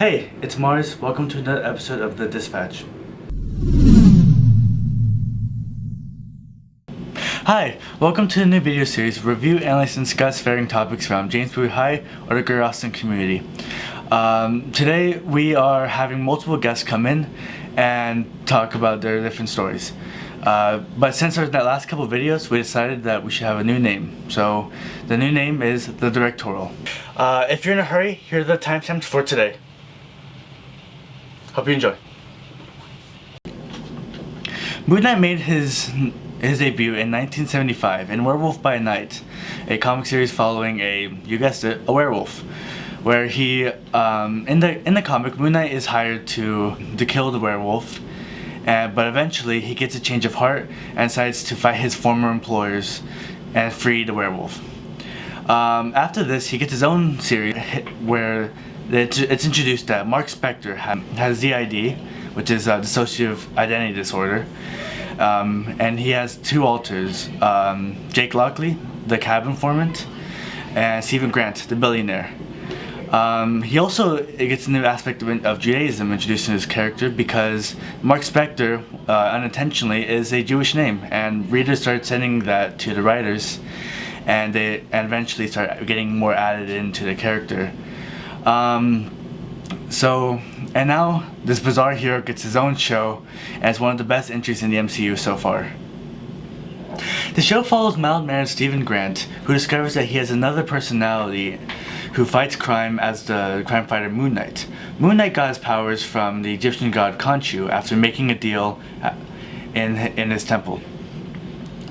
Hey, it's Mars. Welcome to another episode of The Dispatch. Hi, welcome to the new video series, Review, Analyze, and Discuss varying topics around James Bowie High or the Greater Austin community. Today we are having multiple guests come in and talk about their different stories. But since our last couple of videos, we decided that we should have a new name. So the new name is The Directoral. If you're in a hurry, here are the timestamps for today. Hope you enjoy. Moon Knight made his debut in 1975 in Werewolf by Night, a comic series following you guessed it, a werewolf, where he in the comic, Moon Knight is hired to kill the werewolf, but eventually he gets a change of heart and decides to fight his former employers and free the werewolf. After this, he gets his own series where it's introduced that Mark Spector has DID, which is dissociative identity disorder, and he has two alters, Jake Lockley, the cab informant, and Stephen Grant, the billionaire. He also gets a new aspect of Judaism introduced in his character because Mark Spector, unintentionally, is a Jewish name, and readers started sending that to the writers, and they eventually start getting more added into the character. And now this bizarre hero gets his own show and it's one of the best entries in the MCU so far. The show follows mild-mannered Stephen Grant, who discovers that he has another personality who fights crime as the crime fighter Moon Knight. Moon Knight got his powers from the Egyptian god Khonshu after making a deal in his temple.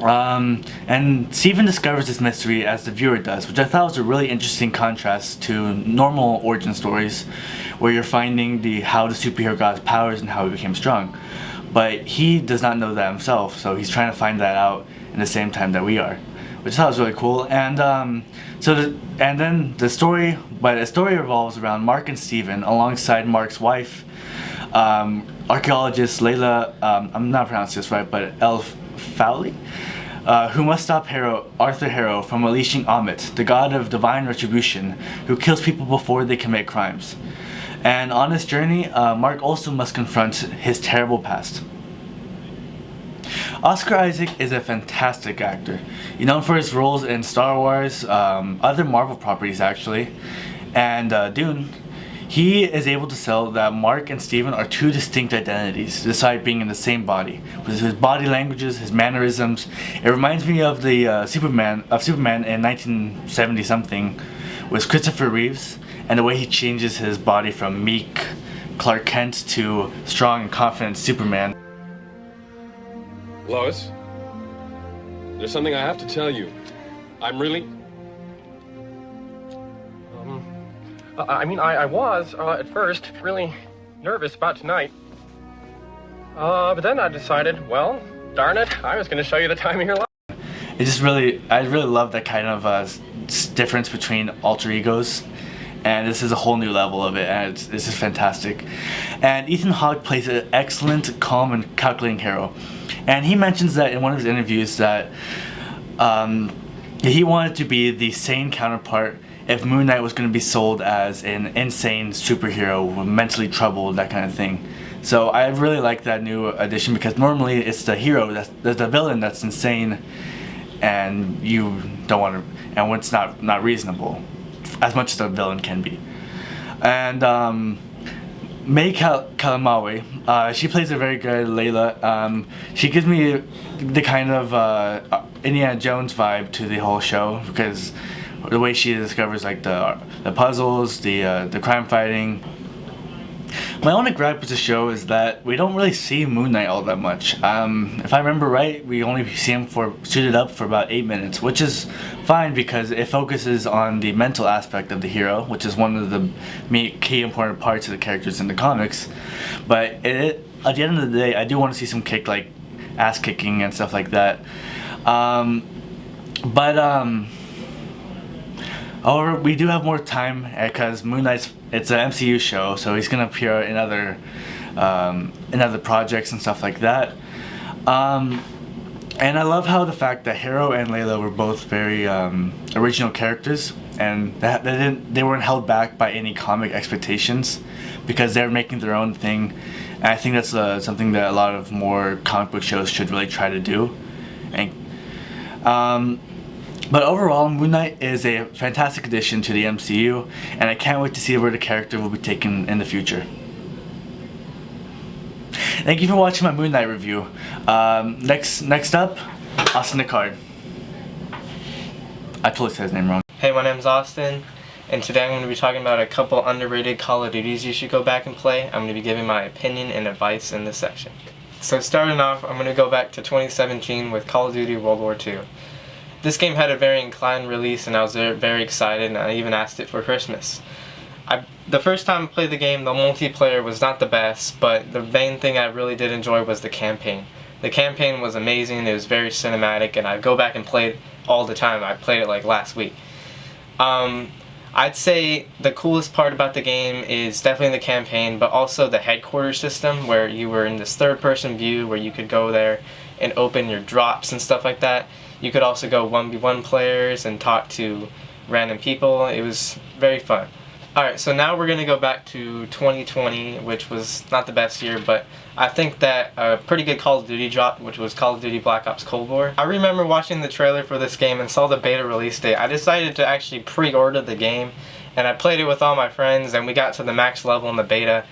And Steven discovers this mystery as the viewer does, which I thought was a really interesting contrast to normal origin stories where you're finding how the superhero got his powers and how he became strong. But he does not know that himself, so he's trying to find that out in the same time that we are, which I thought was really cool. And then the story revolves around Mark and Steven alongside Mark's wife, archaeologist Layla, I'm not pronouncing this right, but Fowley, who must stop Arthur Harrow from unleashing Amit, the god of divine retribution, who kills people before they commit crimes. And on this journey, Mark also must confront his terrible past. Oscar Isaac is a fantastic actor. He's known for his roles in Star Wars, other Marvel properties actually, and Dune. He is able to sell that Mark and Steven are two distinct identities, despite being in the same body. With his body languages, his mannerisms, it reminds me of the Superman in 1970 something, with Christopher Reeves, and the way he changes his body from meek Clark Kent to strong and confident Superman. Lois, there's something I have to tell you. I'm really... I was, at first, really nervous about tonight. But then I decided, well, darn it, I was going to show you the time of your life. I really love that kind of difference between alter egos. And this is a whole new level of it, and this is fantastic. And Ethan Hawke plays an excellent, calm, and calculating hero. And he mentions that in one of his interviews that he wanted to be the sane counterpart if Moon Knight was going to be sold as an insane superhero, mentally troubled, that kind of thing. So I really like that new addition because normally it's the hero, that's the villain that's insane, and you don't want to, and when it's not reasonable, as much as a villain can be. And May Kalamawi, she plays a very good Layla. She gives me the kind of Indiana Jones vibe to the whole show because the way she discovers like the puzzles, the crime fighting. My only gripe with the show is that we don't really see Moon Knight all that much. If I remember right, we only see him suited up for about 8 minutes, which is fine because it focuses on the mental aspect of the hero, which is one of the key important parts of the characters in the comics. But at the end of the day, I do want to see some ass kicking and stuff like that. However, we do have more time because Moon Knight's it's an MCU show, so he's gonna appear in other projects and stuff like that. And I love how the fact that Hero and Layla were both very original characters, and they weren't held back by any comic expectations because they're making their own thing. And I think that's something that a lot of more comic book shows should really try to do. And but overall, Moon Knight is a fantastic addition to the MCU, and I can't wait to see where the character will be taken in the future. Thank you for watching my Moon Knight review. Next up, Austin Ikard. I totally said his name wrong. Hey, my name's Austin, and today I'm going to be talking about a couple underrated Call of Duties you should go back and play. I'm going to be giving my opinion and advice in this section. So starting off, I'm going to go back to 2017 with Call of Duty World War II. This game had a very inclined release, and I was very excited, and I even asked it for Christmas. The first time I played the game, the multiplayer was not the best, but the main thing I really did enjoy was the campaign. The campaign was amazing, it was very cinematic, and I go back and play it all the time. I played it like last week. I'd say the coolest part about the game is definitely the campaign, but also the headquarters system where you were in this third-person view where you could go there and open your drops and stuff like that. You could also go 1v1 players and talk to random people. It was very fun. Alright, so now we're going to go back to 2020, which was not the best year, but I think that a pretty good Call of Duty dropped, which was Call of Duty Black Ops Cold War. I remember watching the trailer for this game and saw the beta release date. I decided to actually pre-order the game, and I played it with all my friends, and we got to the max level in the beta.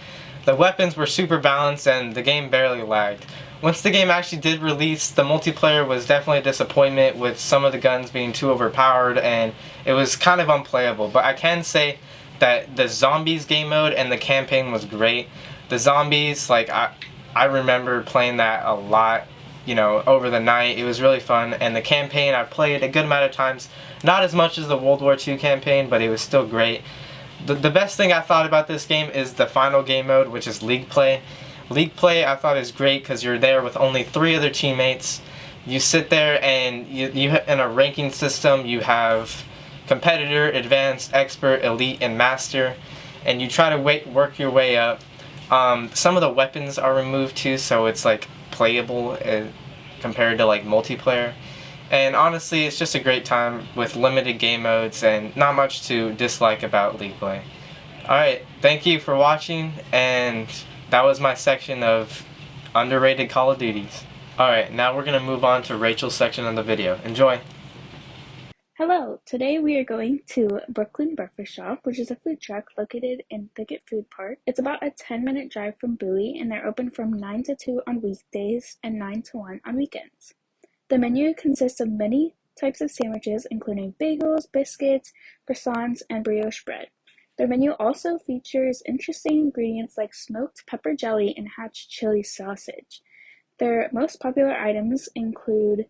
The weapons were super balanced, and the game barely lagged. Once the game actually did release, the multiplayer was definitely a disappointment with some of the guns being too overpowered, and it was kind of unplayable. But I can say that the zombies game mode and the campaign was great. The zombies, like I remember playing that a lot, you know, over the night. It was really fun. And the campaign, I played a good amount of times. Not as much as the World War II campaign, but it was still great. The best thing I thought about this game is the final game mode, which is League Play. League Play I thought is great because you're there with only 3 other teammates. You sit there and you in a ranking system, you have competitor, advanced, expert, elite, and master, and you try to work your way up. Some of the weapons are removed too, so it's like playable compared to like multiplayer. And honestly, it's just a great time with limited game modes and not much to dislike about League Play. Alright, thank you for watching, and that was my section of underrated Call of Duties. Alright, now we're going to move on to Rachel's section of the video. Enjoy! Hello, today we are going to Brooklyn Bakeshop, which is a food truck located in Thicket Food Park. It's about a 10-minute drive from Bowie, and they're open from 9 to 2 on weekdays and 9 to 1 on weekends. The menu consists of many types of sandwiches, including bagels, biscuits, croissants, and brioche bread. Their menu also features interesting ingredients like smoked pepper jelly and hatch chili sausage. Their most popular items include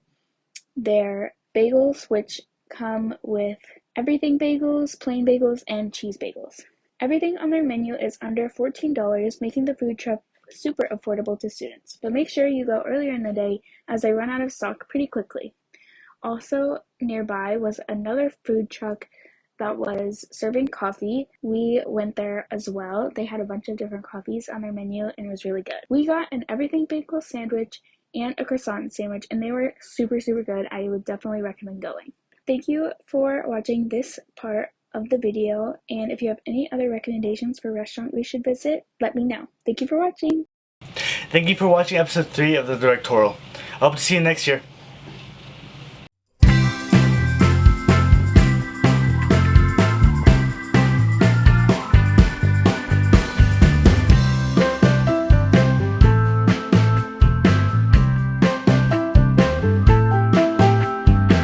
their bagels, which come with everything bagels, plain bagels, and cheese bagels. Everything on their menu is under $14, making the food truck super affordable to students. But make sure you go earlier in the day as they run out of stock pretty quickly. Also nearby was another food truck that was serving coffee. We went there as well. They had a bunch of different coffees on their menu and it was really good. We got an everything bagel sandwich and a croissant sandwich, and they were super good. I would definitely recommend going. Thank you for watching this part of the video, and if you have any other recommendations for restaurant we should visit, let me know. Thank you for watching. Thank you for watching episode 3 of the Directoral. I hope to see you next year.